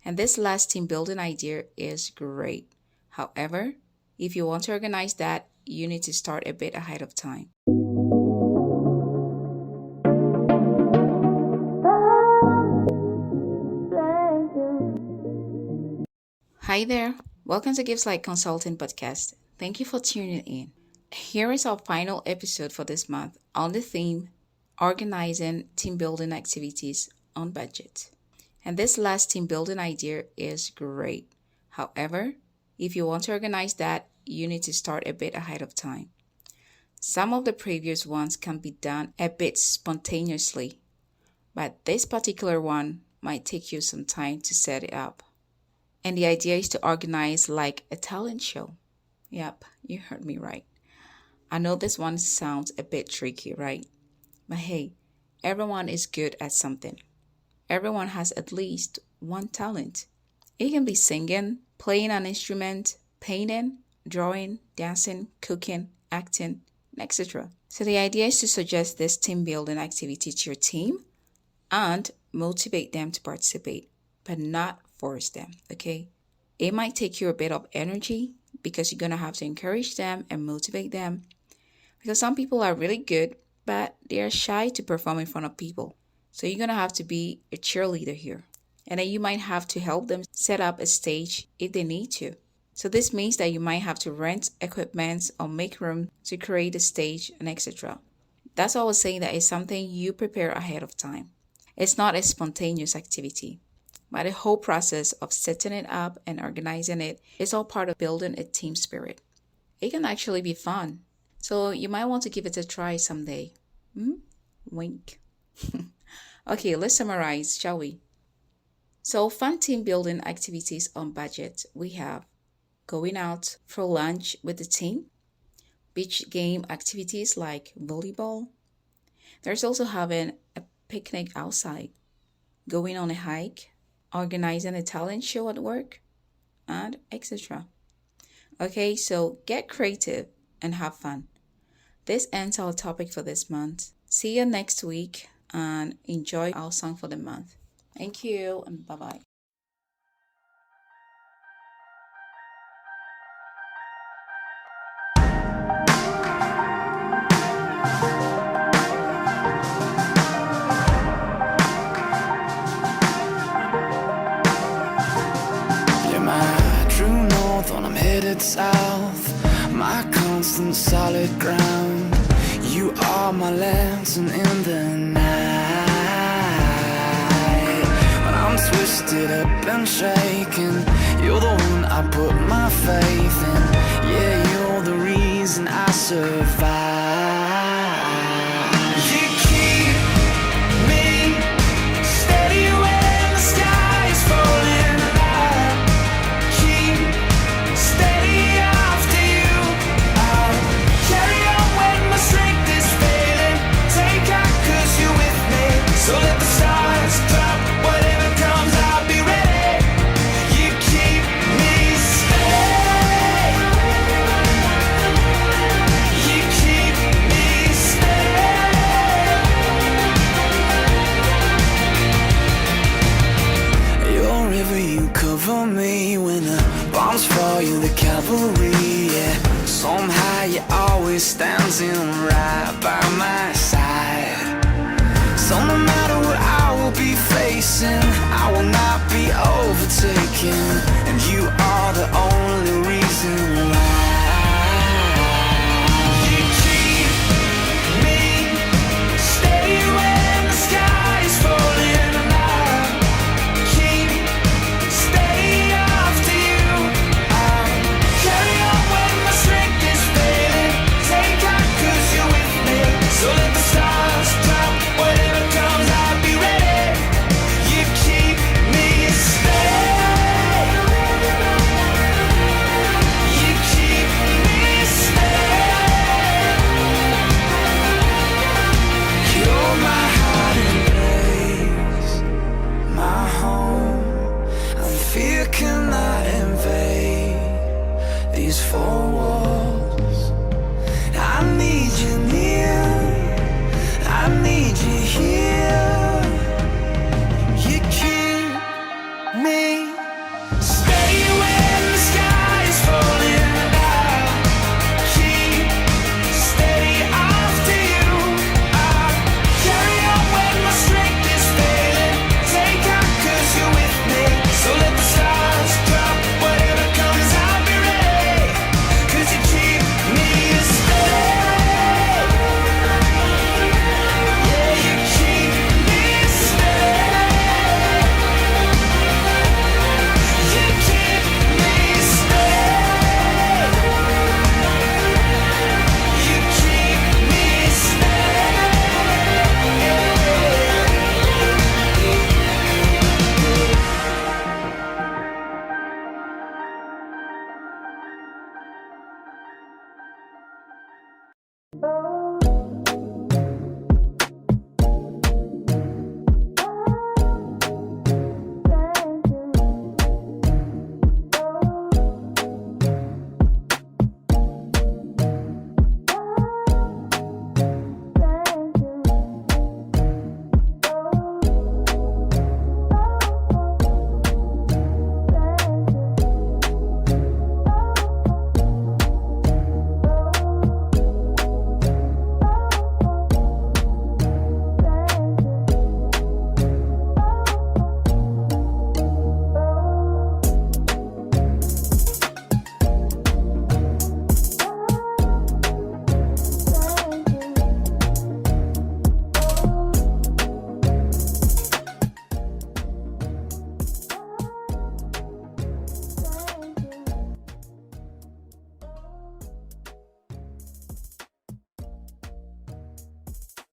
And this last team building idea is great. However, if you want to organize that, you need to start a bit ahead of time. Hi there. Welcome to Gives Like Consulting Podcast. Thank you for tuning in. Here is our final episode for this month on the theme organizing team building activities on budget. And this last team building idea is great. However, if you want to organize that, you need to start a bit ahead of time. Some of the previous ones can be done a bit spontaneously, but this particular one might take you some time to set it up. And the idea is to organize like a talent show. Yep, you heard me right. I know this one sounds a bit tricky, right? But hey, everyone is good at something. Everyone has at least one talent. It can be singing, playing an instrument, painting, drawing, dancing, cooking, acting, etc. So the idea is to suggest this team building activity to your team and motivate them to participate, but not force them, okay? It might take you a bit of energy because you're going to have to encourage them and motivate them, because some people are really good, but they are shy to perform in front of people. So you're going to have to be a cheerleader here. And then you might have to help them set up a stage if they need to. So this means that you might have to rent equipment or make room to create a stage and etc. That's why I was saying that it's something you prepare ahead of time. It's not a spontaneous activity, but the whole process of setting it up and organizing it is all part of building a team spirit. It can actually be fun. So you might want to give it a try someday. Wink. Okay, let's summarize, shall we? So fun team building activities on budget, we have going out for lunch with the team, beach game activities like volleyball. There's also having a picnic outside, going on a hike, organizing a talent show at work, and etc. Okay, so get creative and have fun. This ends our topic for this month. See you next week and enjoy our song for the month. Thank you and bye-bye. You're my true north when I'm headed south, my constant solid ground. You are my lantern in the night. When I'm twisted up and shaken, you're the one I put my faith in. Yeah, you're the reason I survive. You keep me steady when the sky is falling. I keep steady after you. I'll carry on when my strength is failing. Take out 'cause you're with me. So let the stars drop, whatever comes, I'll be ready. You keep me steady. You keep me steady. You're a river, you cover me. When the bombs fall, you're the cavalry, yeah. Somehow you're always standing right by my side. So no matter what I will be facing, I will not be overtaken. And you are the only reason why. You keep me steady when the sky is falling. And I keep steady after you. I'll carry on when my strength is failing. Take out 'cause you're with me. So let the stars drop, whatever comes, I'll be ready. You keep me steady. You keep me steady. You're my hiding place, my home, and fear cannot invade these four walls.